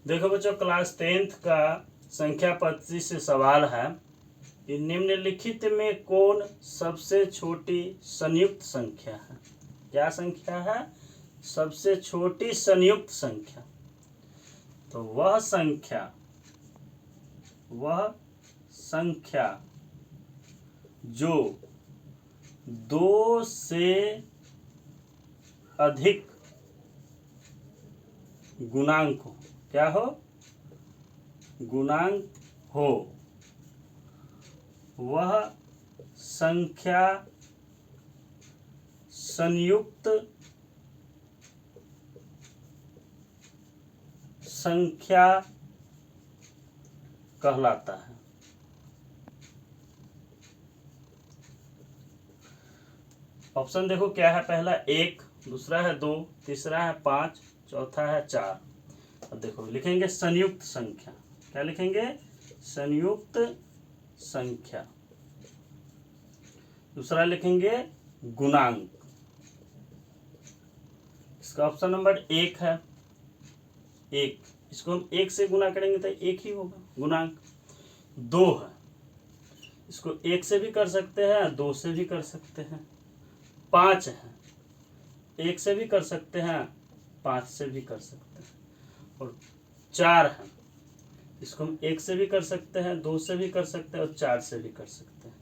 देखो बच्चों, class 10th का संख्या पद्धति से सवाल है कि निम्नलिखित में कौन सबसे छोटी संयुक्त संख्या है। क्या संख्या है? सबसे छोटी संयुक्त संख्या। तो वह संख्या जो 2 से अधिक गुणांक हो। क्या हो? गुणांक हो। वह संख्या संयुक्त संख्या कहलाता है। ऑप्शन देखो क्या है। पहला 1, दूसरा है 2, तीसरा है 5, चौथा है 4। अब देखो लिखेंगे संयुक्त संख्या। क्या लिखेंगे? संयुक्त संख्या। दूसरा लिखेंगे गुणांक। इसका ऑप्शन नंबर 1 है। 1, इसको हम 1 से गुना करेंगे तो 1 ही होगा गुणांक। 2 है, इसको 1 से भी कर सकते हैं, 2 से भी कर सकते हैं। 5 है, 1 से भी कर सकते हैं, 5 से भी कर सकते हैं। और 4 है, इसको हम 1 से भी कर सकते हैं, 2 से भी कर सकते हैं और 4 से भी कर सकते हैं।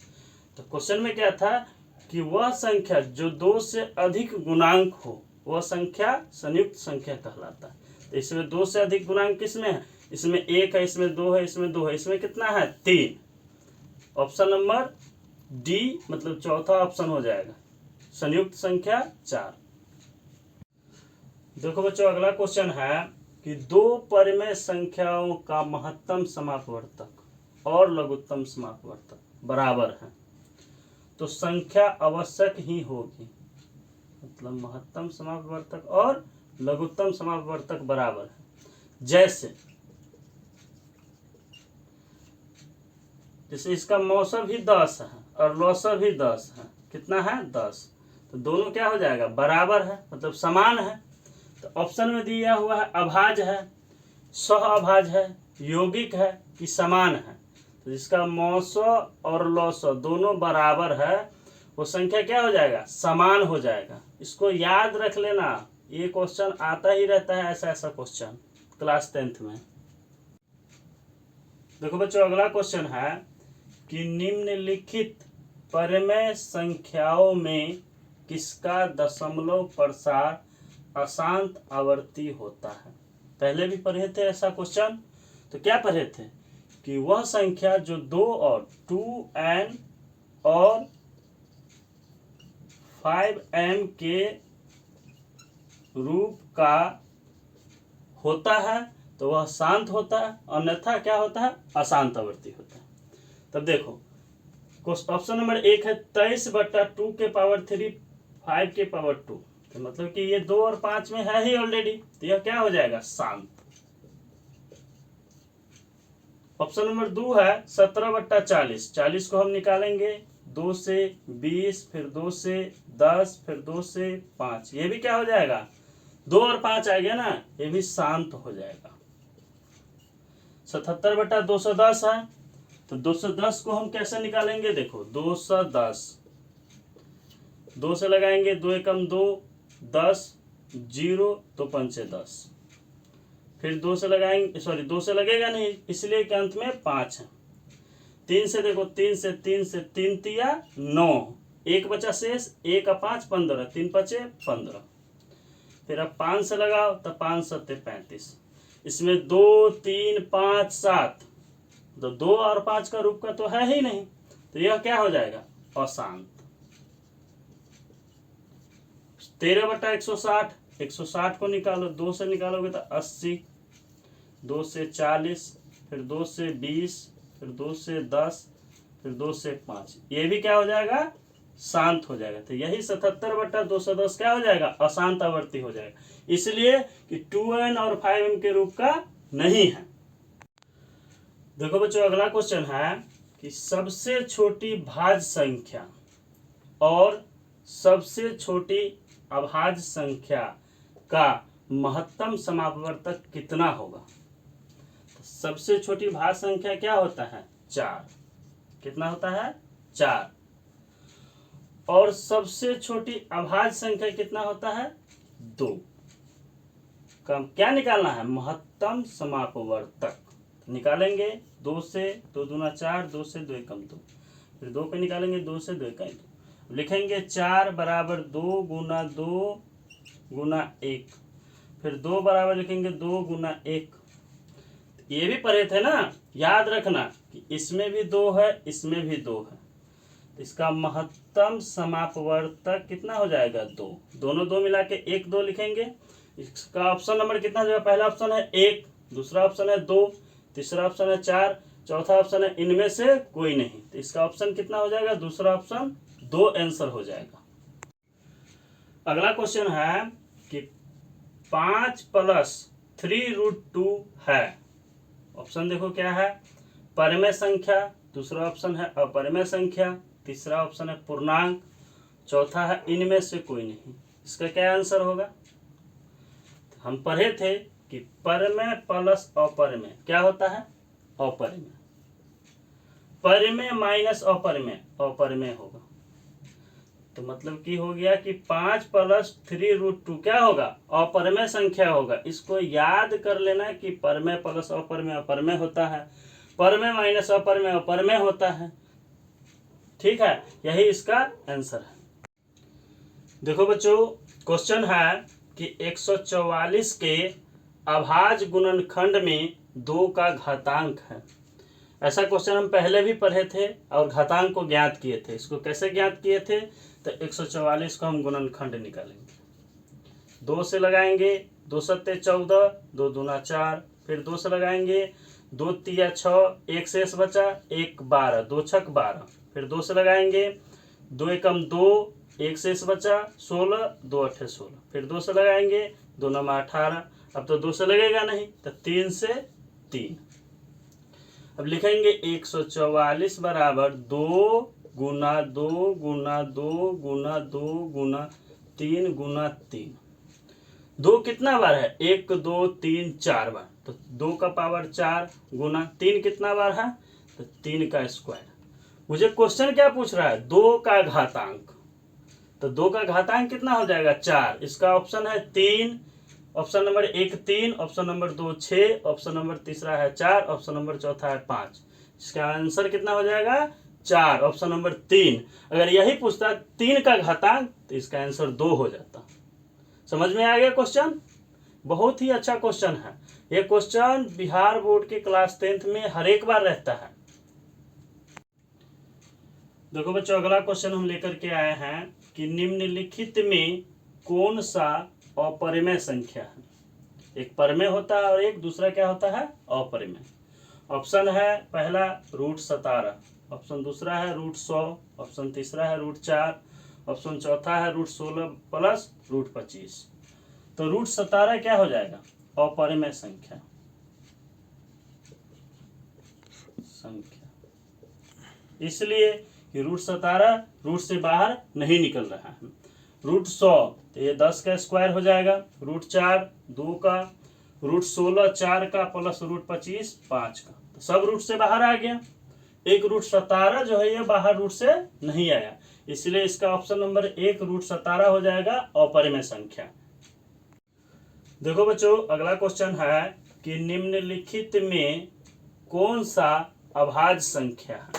तो क्वेश्चन में क्या था कि वह संख्या जो 2 से अधिक गुणांक हो वह संख्या संयुक्त संख्या कहलाता है। तो इसमें 2 से अधिक गुणांक किसमें है? इसमें 1 है, इसमें 2 है, इसमें 2 है, इसमें कितना है? 3। ऑप्शन नंबर डी मतलब चौथा ऑप्शन हो जाएगा, संयुक्त संख्या 4। देखो बच्चों, अगला क्वेश्चन है कि 2 परिमेय संख्याओं का महत्तम समापवर्तक और लघुत्तम समापवर्तक बराबर है तो संख्या आवश्यक ही होगी। मतलब महत्तम समापवर्तक और लघुत्तम समापवर्तक बराबर है। जैसे इसका मौसम भी 10 है और लौसम भी 10 है। कितना है? 10। तो दोनों क्या हो जाएगा? बराबर है, मतलब समान है। तो ऑप्शन में दिया हुआ है अभाज्य है, सह अभाज्य है, यौगिक है कि समान है। तो जिसका मौसम और लौसम दोनों बराबर है वो संख्या क्या हो जाएगा? समान हो जाएगा। इसको याद रख लेना, ये क्वेश्चन आता ही रहता है, ऐसा क्वेश्चन क्लास 10th में। देखो बच्चों, अगला क्वेश्चन है कि निम्नलिखित परिमेय संख्याओं में किसका दशमलव प्रसार अशांत आवर्ती होता है। पहले भी पढ़े थे ऐसा क्वेश्चन। तो क्या पढ़े थे कि वह संख्या जो 2 और 2n और 5m के रूप का होता है तो वह शांत होता है, अन्यथा क्या होता है? अशांत आवर्ती होता है। तब देखो ऑप्शन नंबर 1 है 23/2 के पावर 3 5 के पावर 2। तो मतलब कि ये 2 और 5 में है ही ऑलरेडी, तो यह क्या हो जाएगा? शांत। ऑप्शन नंबर 2 है 17/40। 40 को हम निकालेंगे 2 से 20, फिर 2 से 10, फिर 2 से 5। ये भी क्या हो जाएगा? 2 और 5 आ गया ना, ये भी शांत हो जाएगा। 77/210 है, तो 210 को हम कैसे निकालेंगे? देखो 210, 2 से लगाएंगे, 2 एकम 2, 10, 0 तो 5 10। फिर 2 से लगाएंगे, सॉरी 2 से लगेगा नहीं इसलिए कि अंत में 5 है। 3 से देखो, 3 से 3 तिया 9, 1 बचा शेष, 1 का 5 15, 3 5 15। फिर अब 5 से लगाओ तो 5 7 35। इसमें 2 3 5 7, तो 2 और 5 का रूप का तो है ही नहीं, तो यह क्या हो जाएगा? अशांत। 13/160, 160 को निकालो, 2 से निकालोगे तो 80, 2 से 40, फिर 2 से 20, फिर 2 से 10, फिर 2 से 5। ये भी क्या हो जाएगा? शांत हो जाएगा। तो यही 77/210 क्या हो जाएगा? अशांत आवर्ती हो जाएगा, इसलिए कि 2n और 5m के रूप का नहीं है। देखो बच्चों, अगला क्वेश्चन है कि सबसे छोटी भाज्य संख्या और सबसे छोटी अभाज्य संख्या का महत्तम समापवर्तक कितना होगा। सबसे छोटी भाज्य संख्या क्या होता है? 4। कितना होता है? 4। और सबसे छोटी अभाज्य संख्या कितना होता है? 2। कम क्या निकालना है? महत्तम समापवर्तक निकालेंगे। 2 से 2 दूना 4, 2 से 2 एकम 2, फिर 2 को निकालेंगे, 2 से 2 एकम 2, लिखेंगे 4 बराबर 2 गुना 2 गुना 1, फिर 2 बराबर लिखेंगे 2 गुना 1। ये भी पढ़े थे ना, याद रखना कि इसमें भी 2 है, इसमें भी 2 है, तो इसका महत्तम समापवर्तक कितना हो जाएगा? 2। दोनों 2 मिला के 1 2 लिखेंगे। इसका ऑप्शन नंबर कितना जो है? पहला ऑप्शन है 1, दूसरा ऑप्शन है 2, तीसरा ऑप्शन है 4, चौथा ऑप्शन है इनमें से कोई नहीं। तो इसका ऑप्शन कितना हो जाएगा? दूसरा ऑप्शन 2 आंसर हो जाएगा। अगला क्वेश्चन है कि 5 + 3√2 है। ऑप्शन देखो क्या है? परिमेय संख्या, दूसरा ऑप्शन है अपरिमेय संख्या, तीसरा ऑप्शन है पूर्णांक, चौथा है इनमें से कोई नहीं। इसका क्या आंसर होगा? हम पढ़े थे कि परिमेय प्लस अपरिमेय क्या होता है? अपरिमेय। परिमेय माइनस अपरिमेय अपरिमेय होगा। तो मतलब कि हो गया कि 5 + 3√2 क्या होगा? अपरिमेय संख्या होगा। इसको याद कर लेना कि परिमेय प्लस अपरिमेय अपरिमेय होता है, परिमेय माइनस अपरिमेय अपरिमेय होता है। ठीक है, यही इसका आंसर है। देखो बच्चों, क्वेश्चन है कि 144 के अभाज्य गुणनखंड में 2 का घातांक है। ऐसा क्वेश्चन हम पहले भी पढ़े थे और घातांक को ज्ञात किए थे। इसको कैसे ज्ञात किए थे? तो 144 को हम गुणनखंड निकालेंगे। 2 से लगाएंगे, 2 सत्ते 14, 2 दूना 4, फिर 2 से लगाएंगे, 2 तिया 6, 1 शेष बचा, 1 12, 2 छक 12, फिर 2 से लगाएंगे, 2 एकम 2, 1 शेष बचा 16, 2 अठे 16, फिर 2 से लगाएंगे, 2 9 18, अब तो 2 से लगेगा नहीं, तो 3 से 3। अब लिखेंगे 144 बराबर 2 गुना 2 गुना 2 गुना 2 गुना 3 गुना 3। 2 कितना बार है? 1 2 3 4 बार, तो 2 का पावर 4 गुना 3 कितना बार है? तो 3 का स्क्वायर। मुझे क्वेश्चन क्या पूछ रहा है? 2 का घातांक। तो 2 का घातांक कितना हो जाएगा? 4। इसका ऑप्शन है 3, option number 1 3, option number 2 6, option number तीसरा है 4, ऑप्शन नंबर चौथा है 5। इसका आंसर कितना हो जाएगा? 4, ऑप्शन नंबर 3। अगर यही पूछता 3 का घातांक तो इसका आंसर 2 हो जाता। समझ में आ गया क्वेश्चन? बहुत ही अच्छा क्वेश्चन है। यह क्वेश्चन बिहार बोर्ड के क्लास 10th में हर एक बार रहता है। देखो बच्चों, अगला क्वेश्चन हम लेकर के आए हैं कि निम्नलिखित में कौन सा अपरिमेय संख्या है? एक परिमेय होता है और एक दूसरा क्या होता है? अपरिमेय। ऑप्शन है पहला √17, ऑप्शन दूसरा है √100, ऑप्शन तीसरा है √4, ऑप्शन चौथा है √16 प्लस √25। तो √17 क्या हो जाएगा? अपरिमेय संख्या। इसलिए कि √17 रूट से बाहर नहीं निकल रहा है। √100 तो ये 10 का स्क्वायर हो जाएगा, √4 2 का, √16 4 का प्लस √25 5 का, तो सब रूट से बाहर आ गया। एक √17 जो है ये बाहर रूट से नहीं आया, इसलिए इसका ऑप्शन नंबर 1 √17 हो जाएगा अपरिमेय संख्या। देखो बच्चों, अगला क्वेश्चन है कि निम्नलिखित में कौन सा अभाज्य संख्या है?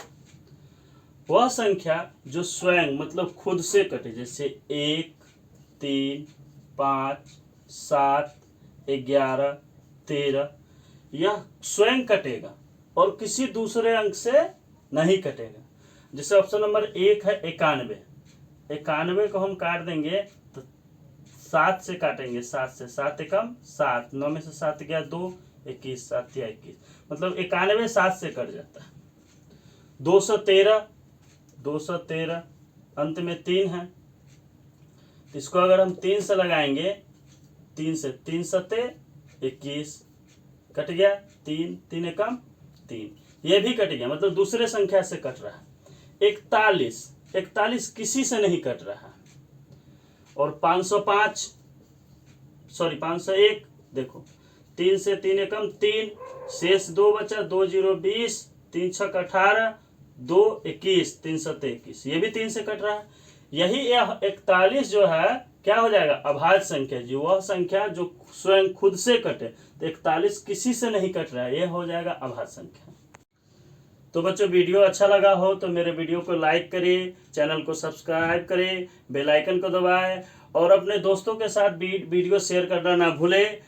वह संख्या जो स्वयं मतलब खुद से कटे, जैसे 1 3 5 7 11 13, यह स्वयं कटेगा और किसी दूसरे अंक से नहीं कटेगा। जैसे ऑप्शन नंबर 1 है 91, 91 को हम काट देंगे तो 7 से काटेंगे, 7 से, 7 एकम 7, 9 में से 7 गया 2, 21, 7 या 21, मतलब 91 7 से कट जाता है। 213 अंत में 3 है, इसको अगर हम 3 से लगाएंगे, 3 से 3 सते 21, कट गया 3, 3 एकम 3, ये भी कट गया, मतलब दूसरे संख्या से कट रहा है। 41 किसी से नहीं कट रहा है। और 501 देखो 3 से 3 एकम 3, शेष 2 बचा, 2 0 20, 3 6 18, 2 21, 3 7 21, ये भी 3 से कट रहा है। यही 41 जो है क्या हो जाएगा, अभाज्य संख्या जी, वह संख्या जो स्वयं खुद से कटे। तो 41 किसी से नहीं कट रहा है, यह हो जाएगा अभाज्य संख्या। तो बच्चों वीडियो अच्छा लगा हो तो मेरे वीडियो को लाइक करिए, चैनल को सब्सक्राइब करिए, बेल आइकन को दबाएं और अपने दोस्तों के साथ वीडियो शेयर करना ना भूलें।